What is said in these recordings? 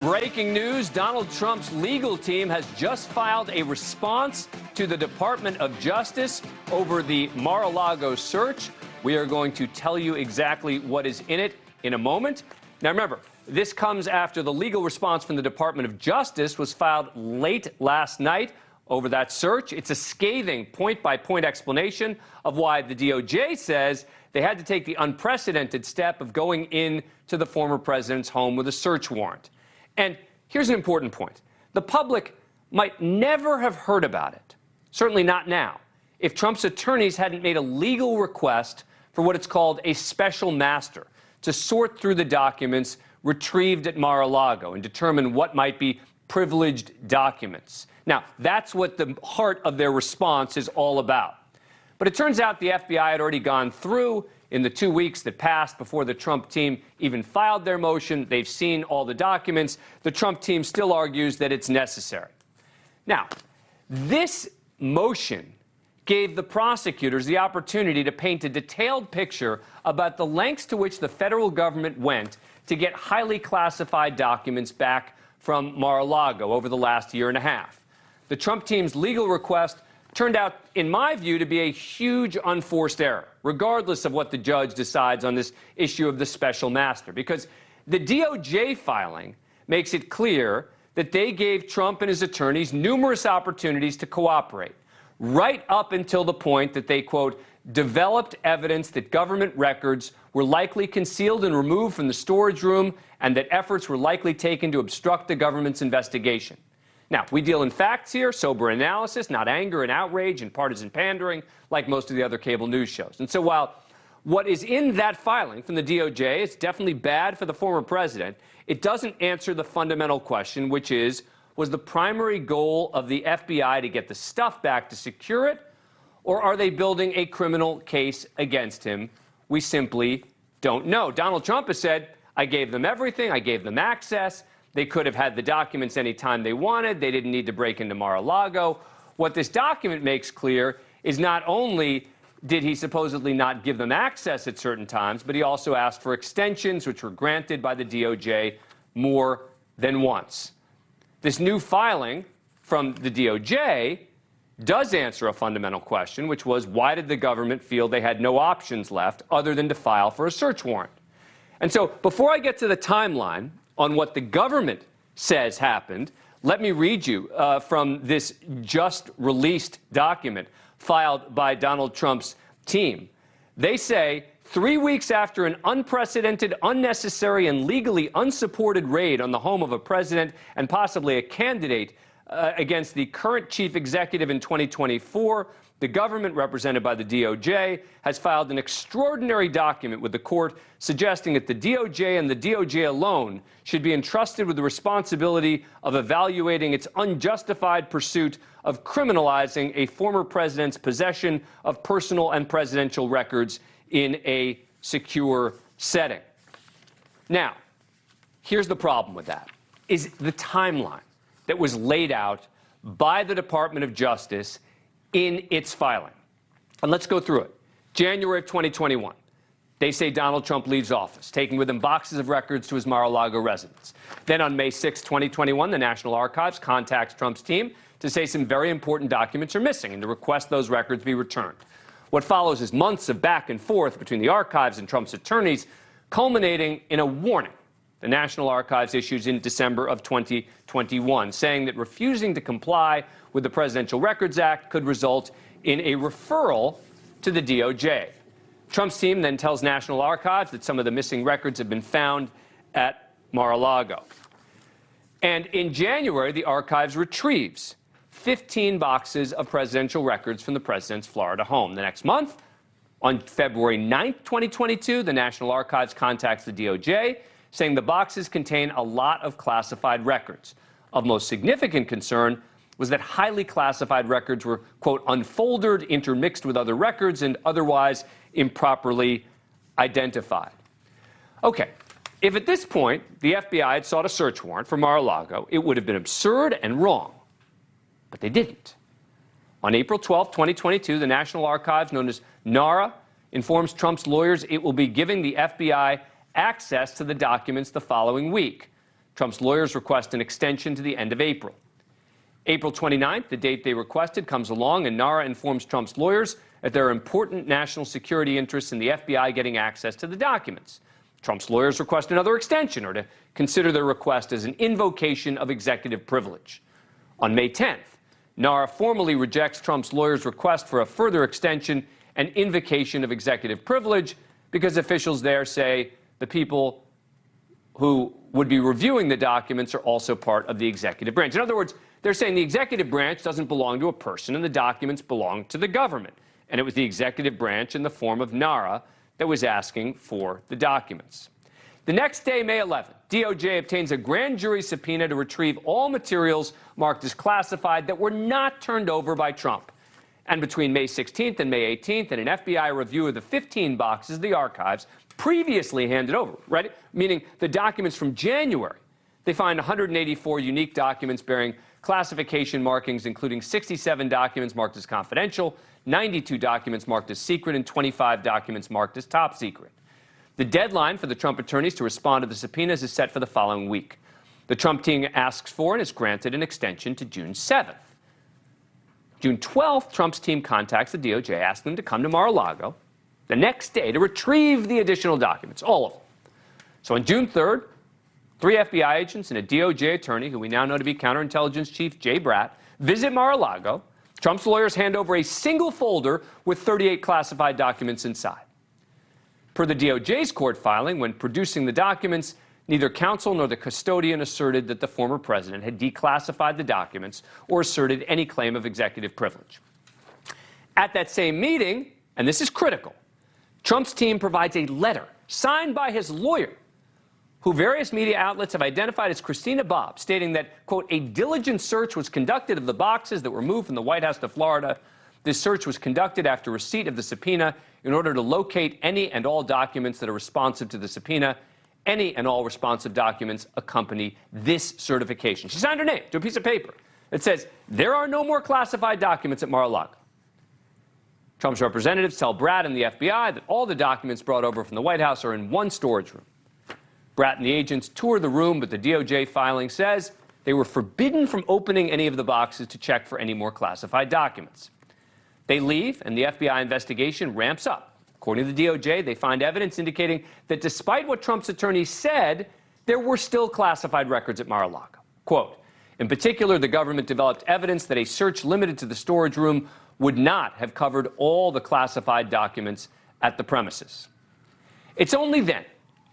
Breaking news, Donald Trump's legal team has just filed a response to the Department of Justice over the Mar-a-Lago search. We are going to tell you exactly what is in it in a moment. Now remember, this comes after the legal response from the Department of Justice was filed late last night over that search. It's a scathing point-by-point explanation of why the DOJ says they had to take the unprecedented step of going in to the former president's home with a search warrant. And here's an important point. The public might never have heard about it, certainly not now, if Trump's attorneys hadn't made a legal request for what it's called a special master to sort through the documents retrieved at Mar-a-Lago and determine what might be privileged documents. Now, that's what the heart of their response is all about. But it turns out the FBI had already gone through in the 2 weeks that passed before the Trump team even filed their motion. They've seen all the documents. The Trump team still argues that it's necessary. Now, this motion gave the prosecutors the opportunity to paint a detailed picture about the lengths to which the federal government went to get highly classified documents back from Mar-a-Lago over the last year and a half. The Trump team's legal request turned out, in my view, to be a huge unforced error, regardless of what the judge decides on this issue of the special master, because the DOJ filing makes it clear that they gave Trump and his attorneys numerous opportunities to cooperate, right up until the point that they, quote, developed evidence that government records were likely concealed and removed from the storage room and that efforts were likely taken to obstruct the government's investigation. Now, we deal in facts here, sober analysis, not anger and outrage and partisan pandering like most of the other cable news shows. And so while what is in that filing from the DOJ is definitely bad for the former president, it doesn't answer the fundamental question, which is, was the primary goal of the FBI to get the stuff back to secure it, or are they building a criminal case against him? We simply don't know. Donald Trump has said, I gave them everything, I gave them access. They could have had the documents anytime they wanted. They didn't need to break into Mar-a-Lago. What this document makes clear is not only did he supposedly not give them access at certain times, but he also asked for extensions, which were granted by the DOJ more than once. This new filing from the DOJ does answer a fundamental question, which was, why did the government feel they had no options left other than to file for a search warrant? And so before I get to the timeline on what the government says happened, let me read you from this just-released document filed by Donald Trump's team. They say, 3 weeks after an unprecedented, unnecessary, and legally unsupported raid on the home of a president and possibly a candidate against the current chief executive in 2024, the government, represented by the DOJ, has filed an extraordinary document with the court suggesting that the DOJ and the DOJ alone should be entrusted with the responsibility of evaluating its unjustified pursuit of criminalizing a former president's possession of personal and presidential records in a secure setting. Now, here's the problem with that, is the timeline that was laid out by the Department of Justice in its filing. And let's go through it. January of 2021, they say Donald Trump leaves office, taking with him boxes of records to his Mar-a-Lago residence. Then on May 6, 2021, the National Archives contacts Trump's team to say some very important documents are missing and to request those records be returned. What follows is months of back and forth between the archives and Trump's attorneys, culminating in a warning the National Archives issues in December of 2021, saying that refusing to comply with the Presidential Records Act could result in a referral to the DOJ. Trump's team then tells National Archives that some of the missing records have been found at Mar-a-Lago. And in January, the archives retrieves 15 boxes of presidential records from the president's Florida home. The next month, on February 9, 2022, the National Archives contacts the DOJ, saying the boxes contain a lot of classified records. Of most significant concern was that highly classified records were, quote, unfolded, intermixed with other records, and otherwise improperly identified. Okay, if at this point the FBI had sought a search warrant for Mar-a-Lago, it would have been absurd and wrong. But they didn't. On April 12, 2022, the National Archives, known as NARA, informs Trump's lawyers it will be giving the FBI access to the documents the following week. Trump's lawyers request an extension to the end of April. April 29th, the date they requested, comes along, and NARA informs Trump's lawyers that there are important national security interests in the FBI getting access to the documents. Trump's lawyers request another extension, or to consider their request as an invocation of executive privilege. On May 10th, NARA formally rejects Trump's lawyers' request for a further extension and invocation of executive privilege because officials there say the people who would be reviewing the documents are also part of the executive branch. In other words, they're saying the executive branch doesn't belong to a person and the documents belong to the government. And it was the executive branch in the form of NARA that was asking for the documents. The next day, May 11th, DOJ obtains a grand jury subpoena to retrieve all materials marked as classified that were not turned over by Trump. And between May 16th and May 18th, in an FBI review of the 15 boxes of the archives previously handed over, right? Meaning the documents from January, they find 184 unique documents bearing classification markings, including 67 documents marked as confidential, 92 documents marked as secret, and 25 documents marked as top secret. The deadline for the Trump attorneys to respond to the subpoenas is set for the following week. The Trump team asks for and is granted an extension to June 7th. June 12th, Trump's team contacts the DOJ, asking them to come to Mar-a-Lago the next day to retrieve the additional documents, all of them. So on June 3rd, 3 FBI agents and a DOJ attorney, who we now know to be Counterintelligence Chief Jay Bratt, visit Mar-a-Lago. Trump's lawyers hand over a single folder with 38 classified documents inside. Per the DOJ's court filing, when producing the documents, neither counsel nor the custodian asserted that the former president had declassified the documents or asserted any claim of executive privilege. At that same meeting, and this is critical, Trump's team provides a letter signed by his lawyer, who various media outlets have identified as Christina Bobb, stating that, quote, a diligent search was conducted of the boxes that were moved from the White House to Florida. This search was conducted after receipt of the subpoena in order to locate any and all documents that are responsive to the subpoena. Any and all responsive documents accompany this certification. She signed her name to a piece of paper that says there are no more classified documents at Mar-a-Lago. Trump's representatives tell Bratt and the FBI that all the documents brought over from the White House are in one storage room. Bratt and the agents tour the room, but the DOJ filing says they were forbidden from opening any of the boxes to check for any more classified documents. They leave, and the FBI investigation ramps up. According to the DOJ, they find evidence indicating that despite what Trump's attorneys said, there were still classified records at Mar-a-Lago. Quote, in particular, the government developed evidence that a search limited to the storage room would not have covered all the classified documents at the premises. It's only then,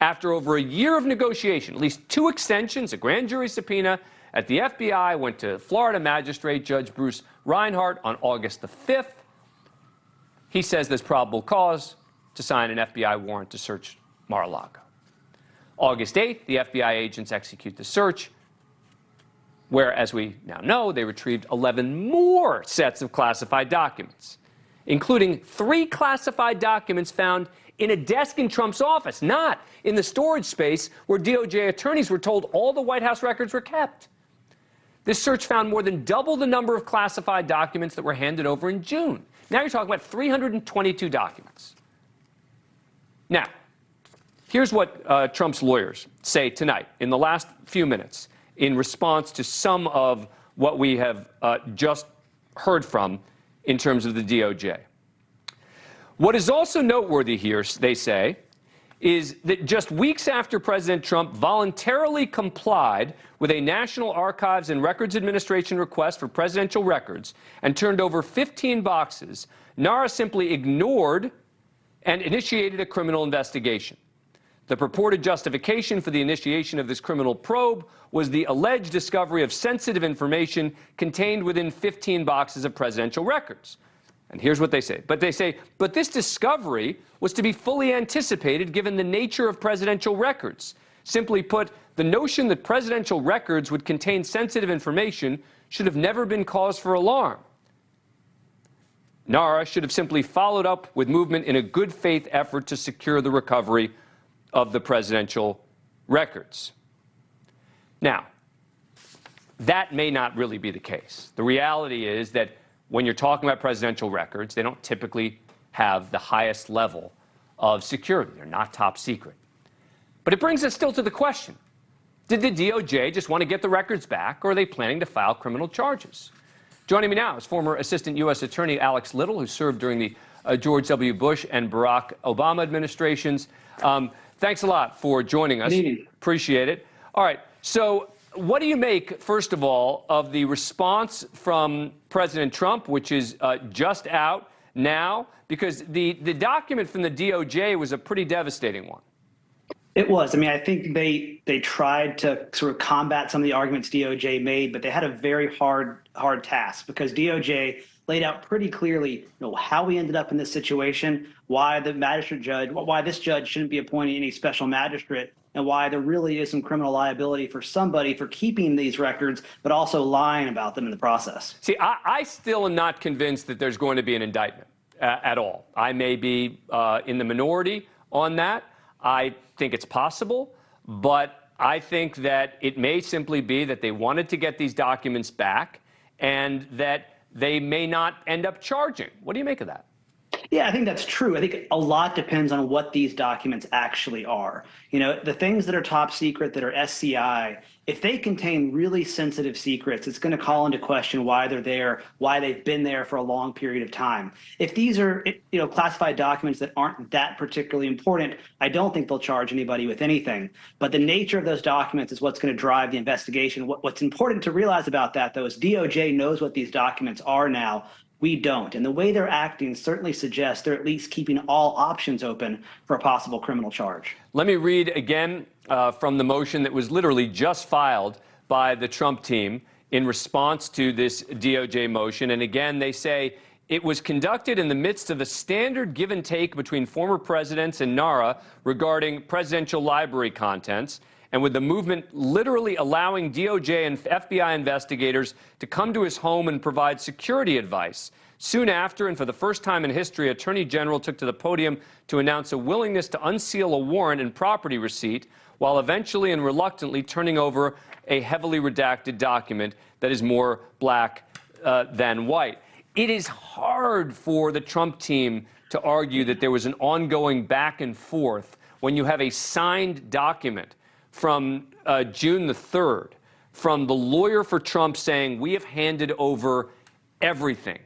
after over a year of negotiation, at least 2 extensions, a grand jury subpoena at the FBI went to Florida Magistrate Judge Bruce Reinhart on August the 5th. He says there's probable cause to sign an FBI warrant to search Mar-a-Lago. August 8th, the FBI agents execute the search, where, as we now know, they retrieved 11 more sets of classified documents, including 3 classified documents found in a desk in Trump's office, not in the storage space where DOJ attorneys were told all the White House records were kept. This search found more than double the number of classified documents that were handed over in June. Now you're talking about 322 documents. Now, here's what Trump's lawyers say tonight in the last few minutes in response to some of what we have just heard from in terms of the DOJ. What is also noteworthy here, they say, is that just weeks after President Trump voluntarily complied with a National Archives and Records Administration request for presidential records and turned over 15 boxes, NARA simply ignored and initiated a criminal investigation. The purported justification for the initiation of this criminal probe was the alleged discovery of sensitive information contained within 15 boxes of presidential records. And here's what they say. But this discovery was to be fully anticipated given the nature of presidential records. Simply put, the notion that presidential records would contain sensitive information should have never been cause for alarm. NARA should have simply followed up with movement in a good faith effort to secure the recovery of the presidential records. Now, that may not really be the case. The reality is that when you're talking about presidential records, they don't typically have the highest level of security. They're not top secret. But it brings us still to the question, Did the DOJ just want to get the records back, or are they planning to file criminal charges? Joining me now is former Assistant U.S. Attorney Alex Little, who served during the George W. Bush and Barack Obama administrations. Thanks a lot for joining us. Appreciate it. All right. So what do you make, first of all, of the response from President Trump, which is just out now? Because the document from the DOJ was a pretty devastating one. It was. I mean, I think they tried to sort of combat some of the arguments DOJ made, but they had a very hard task, because DOJ laid out pretty clearly, how we ended up in this situation, why this judge shouldn't be appointing any special magistrate, and why there really is some criminal liability for somebody for keeping these records, but also lying about them in the process. See, I still am not convinced that there's going to be an indictment at all. I may be in the minority on that. I think it's possible, but I think that it may simply be that they wanted to get these documents back and that they may not end up charging. What do you make of that? Yeah, I think that's true. I think a lot depends on what these documents actually are. The things that are top secret, that are SCI, if they contain really sensitive secrets, it's going to call into question why they're there, why they've been there for a long period of time. If these are, classified documents that aren't that particularly important, I don't think they'll charge anybody with anything. But the nature of those documents is what's going to drive the investigation. What's important to realize about that, though, is DOJ knows what these documents are now. We don't. And the way they're acting certainly suggests they're at least keeping all options open for a possible criminal charge. Let me read again from the motion that was literally just filed by the Trump team in response to this DOJ motion. And again, they say it was conducted in the midst of a standard give and take between former presidents and NARA regarding presidential library contents, and with the movement literally allowing DOJ and FBI investigators to come to his home and provide security advice. Soon after, and for the first time in history, Attorney General took to the podium to announce a willingness to unseal a warrant and property receipt, while eventually and reluctantly turning over a heavily redacted document that is more black than white. It is hard for the Trump team to argue that there was an ongoing back and forth when you have a signed document from June the 3rd, from the lawyer for Trump saying, we have handed over everything.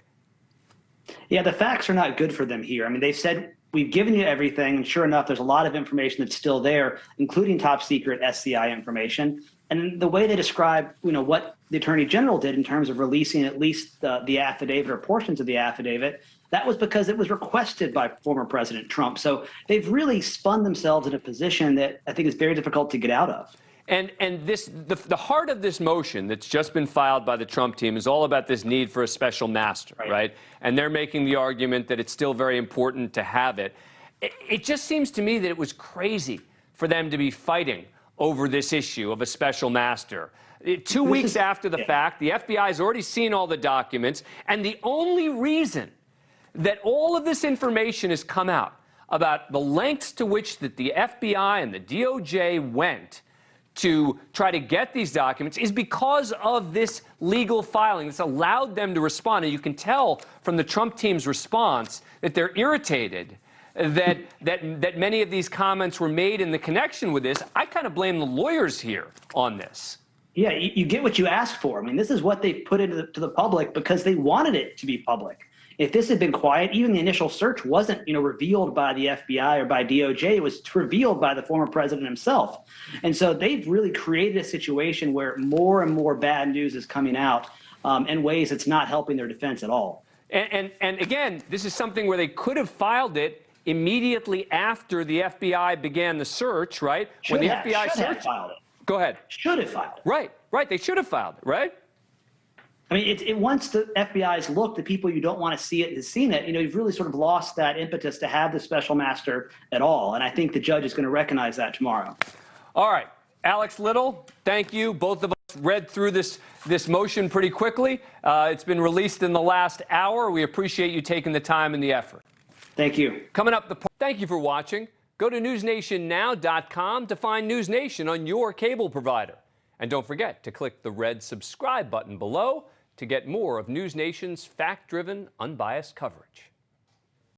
Yeah, the facts are not good for them here. I mean, they said, we've given you everything, and sure enough, there's a lot of information that's still there, including top secret SCI information. And the way they describe, what the Attorney General did in terms of releasing at least the affidavit or portions of the affidavit, that was because it was requested by former President Trump. So they've really spun themselves in a position that I think is very difficult to get out of. And the heart of this motion that's just been filed by the Trump team is all about this need for a special master, right? And they're making the argument that it's still very important to have it. It just seems to me that it was crazy for them to be fighting over this issue of a special master. 2 weeks after the fact, the FBI has already seen all the documents, and the only reason that all of this information has come out about the lengths to which that the FBI and the DOJ went to try to get these documents is because of this legal filing. It's allowed them to respond. And you can tell from the Trump team's response that they're irritated that many of these comments were made in the connection with this. I kind of blame the lawyers here on this. Yeah, you get what you ask for. I mean, this is what they put into the public because they wanted it to be public. If this had been quiet, even the initial search wasn't, revealed by the FBI or by DOJ. It was revealed by the former president himself. And so they've really created a situation where more and more bad news is coming out in ways that's not helping their defense at all. And again, this is something where they could have filed it immediately after the FBI began the search, right? Should have filed it. Go ahead. Should have filed it. Right. They should have filed it, right? I mean, once the FBI's looked, the people you don't want to see it has seen it. You've really sort of lost that impetus to have the special master at all. And I think the judge is going to recognize that tomorrow. All right. Alex Little, thank you. Both of us read through this motion pretty quickly. It's been released in the last hour. We appreciate you taking the time and the effort. Thank you. Coming up, thank you for watching. Go to newsnationnow.com to find NewsNation on your cable provider. And don't forget to click the red subscribe button below to get more of NewsNation's fact-driven, unbiased coverage.